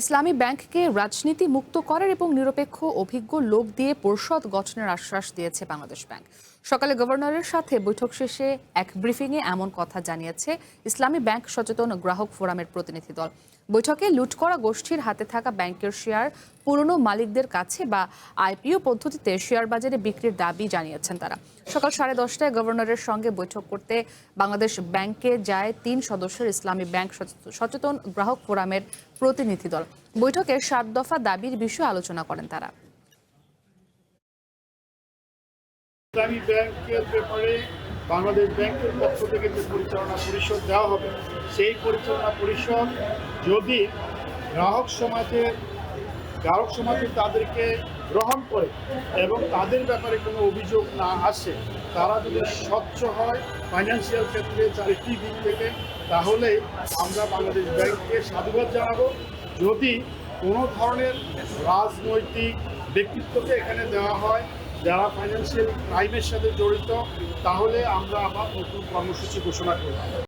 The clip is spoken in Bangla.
ইসলামী ব্যাংককে রাজনীতি মুক্ত করার এবং নিরপেক্ষ অভিজ্ঞ লোক দিয়ে পরিষদ গঠনের আশ্বাস দিয়েছে বাংলাদেশ ব্যাংক। সকালে গভর্নরের সাথে বৈঠক শেষে এক ব্রিফিংয়ে এমন কথা জানিয়েছে ইসলামী ব্যাংক সচেতন গ্রাহক ফোরামের প্রতিনিধি দল। বৈঠকে লুট করা গোষ্ঠীর হাতে থাকা ব্যাংকের শেয়ার পুরনো মালিকদের কাছে বা আইপিও পদ্ধতিতে শেয়ার বাজারে বিক্রির দাবি জানিয়েছেন তারা। সকাল 10:30টায় গভর্নরের সঙ্গে বৈঠক করতে বাংলাদেশ ব্যাংকে যায় 3 সদস্যের ইসলামী ব্যাংক সচেতন গ্রাহক ফোরামের প্রতিনিধি দল। বৈঠকে 7 দফা দাবির বিষয়ে আলোচনা করেন তারা। ইসলামী ব্যাংকের ব্যাপারে বাংলাদেশ ব্যাংকের পক্ষ থেকে যে পরিচালনা পরিষদ দেওয়া হবে, সেই পরিচালনা পরিষদ যদি গ্রাহক সমাজে তাদেরকে গ্রহণ করে এবং তাদের ব্যাপারে কোনো অভিযোগ না আসে, তারা যদি স্বচ্ছ হয় ফাইন্যান্সিয়াল ক্ষেত্রে চারিত্রিক দিক থেকে, তাহলে আমরা বাংলাদেশ ব্যাংককে সাধুবাদ জানাবো। যদি কোনো ধরনের রাজনৈতিক ব্যক্তিত্বকে এখানে দেওয়া হয় যারা ফাইন্যান্সিয়াল ক্রাইমের সাথে জড়িত, তাহলে আমরা আবার নতুন কর্মসূচি ঘোষণা করব।